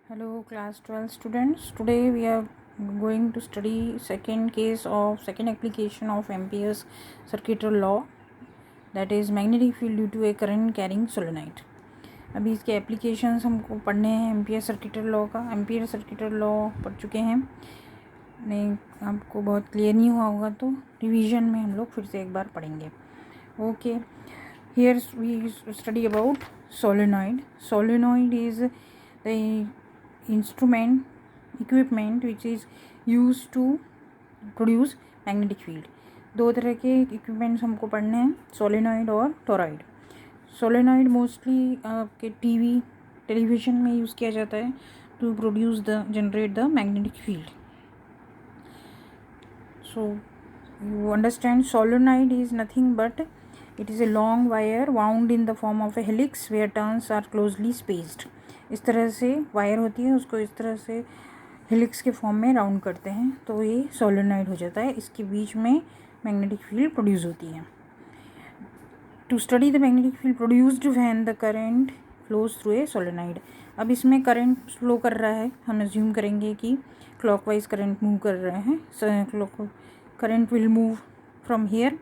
Hello class 12 students. Today we are going to study second application of Ampere's circuitry law, that is magnetic field due to a current carrying solenoid. अभी इसके applications हमको पढ़ने हैं ampere circuital law का. Ampere circuital law पढ़ चुके हैं, नहीं आपको बहुत क्लियर नहीं हुआ होगा तो रिवीजन में हम लोग फिर से एक बार पढ़ेंगे. Okay, here we study about solenoid. Solenoid is the equipment which is used to produce magnetic field. दो तरह के इक्विपमेंट्स हमको पढ़ने हैं, सोलेनॉइड और टोरॉइड. सोलेनॉइड मोस्टली आपके टेलीविज़न में यूज़ किया जाता है to generate the magnetic field. So you understand solenoid is nothing but it is a long wire wound in the form of a helix where turns are closely spaced. इस तरह से wire होती है, उसको इस तरह से हेलिक्स के फॉर्म में राउंड करते हैं तो ये सोलेनॉइड हो जाता है. इसके बीच में मैग्नेटिक फील्ड प्रोड्यूस होती है. To study the magnetic field produced when the current flows through a solenoid. अब इसमें करंट फ्लो कर रहा है, हम अज्यूम करेंगे कि क्लॉकवाइज करंट मूव कर रहे हैं. Current will move from here,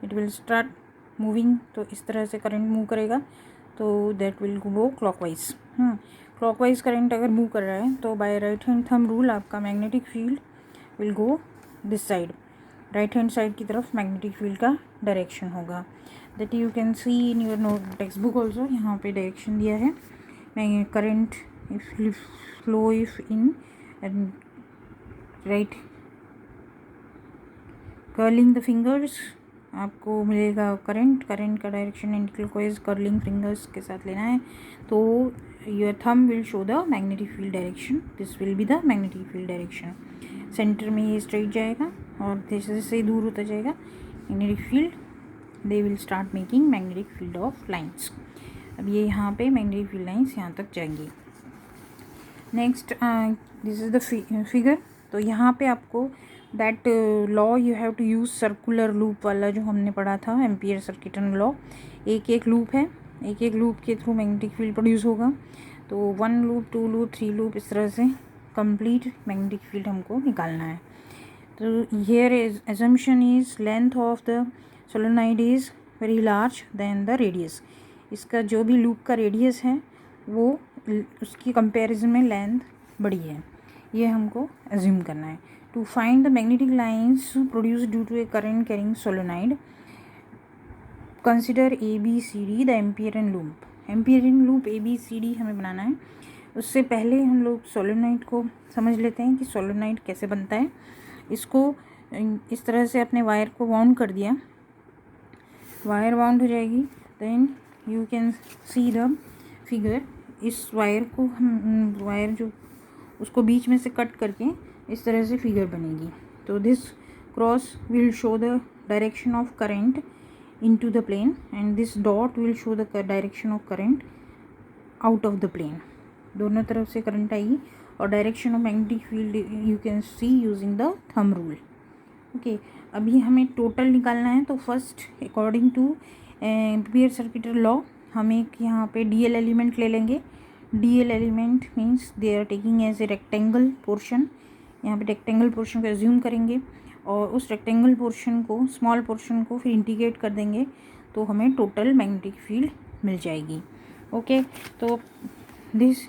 it will start moving. तो इस तरह से करंट मूव करेगा तो that will go clockwise. Clockwise current अगर मूव कर रहा है तो by right hand thumb rule आपका magnetic field will go this side. Right hand side की तरफ मैग्नेटिक फील्ड का डायरेक्शन होगा. That you can see in your note text book also. यहाँ पे डायरेक्शन दिया है. Current if flow if in right curling the fingers आपको मिलेगा करंट का direction anti clockwise curling fingers के साथ लेना है तो your thumb will show the magnetic field direction. This will be the magnetic field direction. Centre में ये स्ट्रेट जाएगा और जैसे जैसे दूर होता जाएगा magnetic field they will start making magnetic field of lines. अब ये यहाँ पे मैग्नेटिक फील्ड लाइन्स यहाँ तक जाएंगी. Next this is the figure. तो यहाँ पे आपको that law you have to use circular loop वाला जो हमने पढ़ा था एम्पियर सर्किटरी लॉ. एक लूप है, एक लूप के थ्रू मैग्नेटिक फील्ड प्रोड्यूस होगा. तो 1 लूप 2 लूप 3 लूप इस तरह से कंप्लीट मैग्नेटिक फील्ड हमको निकालना है. तो here assumption is length of the solenoid is very large then the radius. इसका जो भी लूप का रेडियस है वो उसकी कंपैरिजन में लेंथ बड़ी है, ये हमको एज्यूम करना है. To find the magnetic lines produced due to a current carrying solenoid, consider ABCD the Amperian loop. Amperian loop ABCD हमें बनाना है. उससे पहले हम लोग सोलेनॉइड को समझ लेते हैं कि सोलेनॉइड कैसे बनता है. इसको इस तरह से अपने वायर को वाउंड कर दिया, वायर वाउंड हो जाएगी. Then you can see the figure. इस वायर को हम वायर जो उसको बीच में से कट करके इस तरह से फिगर बनेगी. तो this cross will show the direction of current into the plane and this dot will show the direction of current out of the plane. दोनों तरफ से करंट आएगी और direction of magnetic field you can see using the thumb rule. Okay, अभी हमें total निकालना है. तो first according to Ampere circuital law हम एक यहाँ पे डीएल एलिमेंट ले लेंगे. D l element means they are taking as a rectangle portion. यहाँ पे रेक्टेंगल पोर्शन को एज्यूम करेंगे और उस रेक्टेंगल पोर्शन को स्मॉल पोर्शन को फिर इंटीग्रेट कर देंगे तो हमें टोटल मैग्नेटिक फील्ड मिल जाएगी. ओके, तो this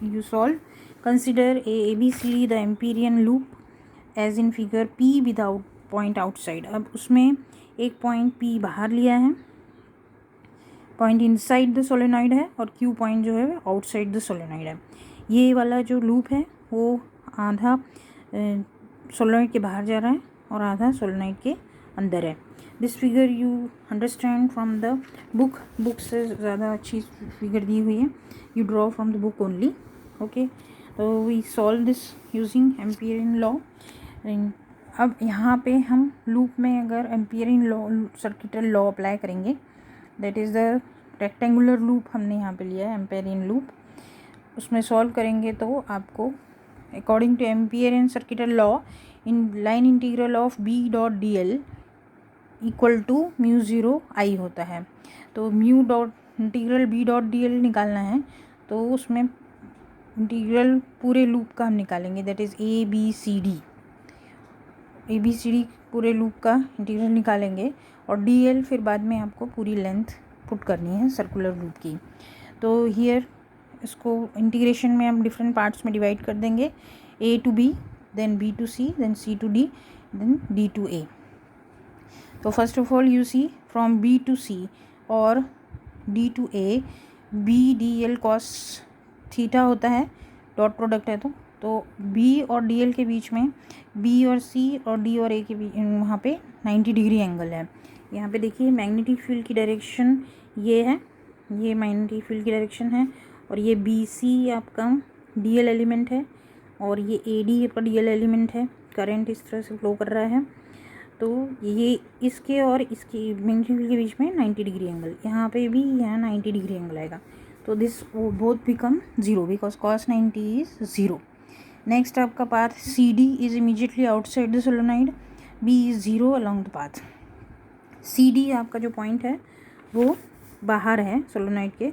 you solve. Consider ABCD the Amperian loop as in figure P without point outside. अब उसमें एक पॉइंट P बाहर लिया है, पॉइंट इनसाइड द सोलेनॉइड है और Q पॉइंट जो है आउटसाइड द सोलेनॉइड है. ये वाला जो लूप है वो आधा सोलेनॉइड के बाहर जा रहा है और आधा सोलेनॉइड के अंदर है. This figure you understand from the book से ज़्यादा अच्छी फिगर दी हुई है. You draw from the book only. Okay, तो we solve this using Amperian law. अब यहाँ पे हम लूप में अगर Amperian law circuital law apply करेंगे, that is the rectangular loop हमने यहाँ पे लिया है एम्पियरियन लूप. उसमें सॉल्व करेंगे तो आपको according to Amperian circuital law in line integral of B dot DL equal to mu 0 I होता है. तो mu dot integral B dot DL निकालना है तो उसमें इंटीग्रल पूरे लूप का हम निकालेंगे, that is A B C D पूरे लूप का इंटीग्रल निकालेंगे, और डी एल फिर बाद में आपको पूरी लेंथ पुट करनी है सर्कुलर लूप की। तो हियर इसको इंटीग्रेशन में हम डिफरेंट पार्ट्स में डिवाइड कर देंगे, A to B, then B to C, then C to D, then D to A. तो first of all you see from B to C और D to A, B D L cos theta होता है, dot product है तो B और D L के बीच में, B और सी और डी और ए के बीच वहाँ पे 90 डिग्री एंगल है। यहाँ पे देखिए मैग्नेटिक फील्ड की डायरेक्शन ये है, ये मैग्नेटिक फील्ड की डायरेक्शन है, और ये बी सी आपका डी एल एलिमेंट है, और ये ए डी आपका डी एल एलिमेंट है। करंट इस तरह से फ्लो कर रहा है, तो ये इसके और इसकी मैग्नेटिक फील्ड के बीच में 90 डिग्री एंगल, यहाँ पे भी यहाँ 90 डिग्री एंगल आएगा। तो this both become zero because cos 90 is zero. Next आपका path C D is immediately outside the solenoid, B is zero along the path. C D आपका जो पॉइंट है वो बाहर है सोलेनोइड के,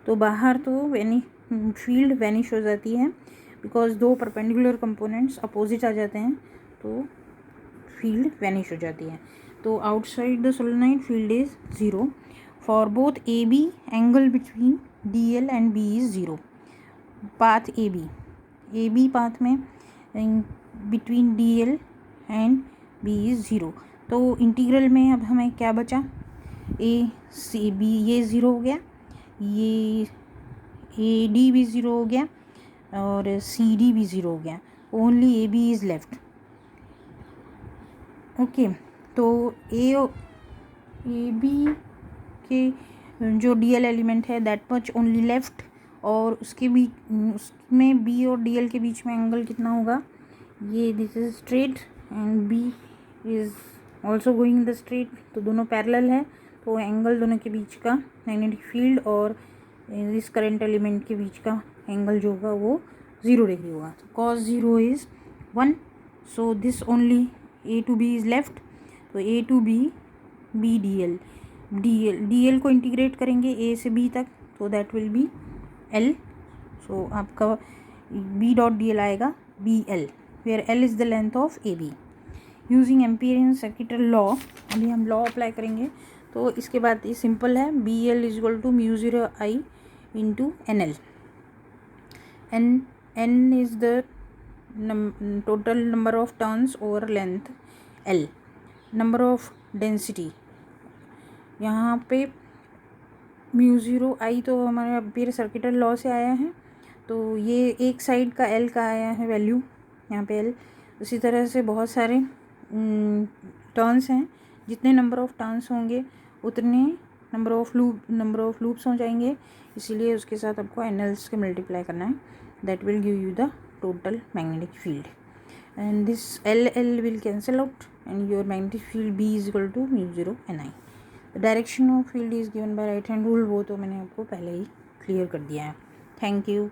तो बाहर तो फील्ड वैनिश हो जाती है बिकॉज दो परपेंडिकुलर कंपोनेंट्स अपोजिट आ जाते हैं, तो फील्ड वैनिश हो जाती है। तो outside the solenoid field is zero for both A B, angle between D L and B is zero. Path A B path में between D L and B is zero. तो integral में अब हमें क्या बचा, ए सी बी ये zero हो गया, ये ए डी भी ज़ीरो हो गया, और सी डी भी ज़ीरो हो गया, only A B is left. Okay, तो ए बी के जो डी एल एलिमेंट है दैट मच ओनली लेफ्ट, और उसके बीच उसमें बी और डी एल के बीच में एंगल कितना होगा, ये this is straight and B is also going in the straight, तो दोनों पैरेलल है, तो एंगल दोनों के बीच का मैग्नेटिक फील्ड और इस करंट एलिमेंट के बीच का एंगल जो होगा वो 0 डिग्री होगा। तो cos 0 is 1, so this only A to B is left, तो A to B B D L को इंटीग्रेट करेंगे ए से बी तक, तो that will be L. So आपका बी डॉट डी एल आएगा B L, where L is the length of A B. Using Amperian circuital law, अभी हम law apply करेंगे, तो इसके बाद ये सिंपल है, B L is equal to mu zero I into N L. N is the total number of turns over length, L number of density, यहाँ पे म्यू ज़ीरो आई तो हमारे एम्पीरियन सर्किटल लॉ से आया है, तो ये एक साइड का एल का आया है वैल्यू, यहाँ पे एल। उसी तरह से बहुत सारे टर्न्स हैं, जितने नंबर ऑफ टर्न्स होंगे उतने नंबर ऑफ लूप्स हो जाएंगे, इसीलिए उसके साथ आपको एनएल्स के मल्टीप्लाई करना है, that will give you the total magnetic field, and this L will cancel out and your magnetic field B is equal to mu zero N I. The direction of field is given by right hand rule, वो तो मैंने आपको पहले ही clear कर दिया है। Thank you.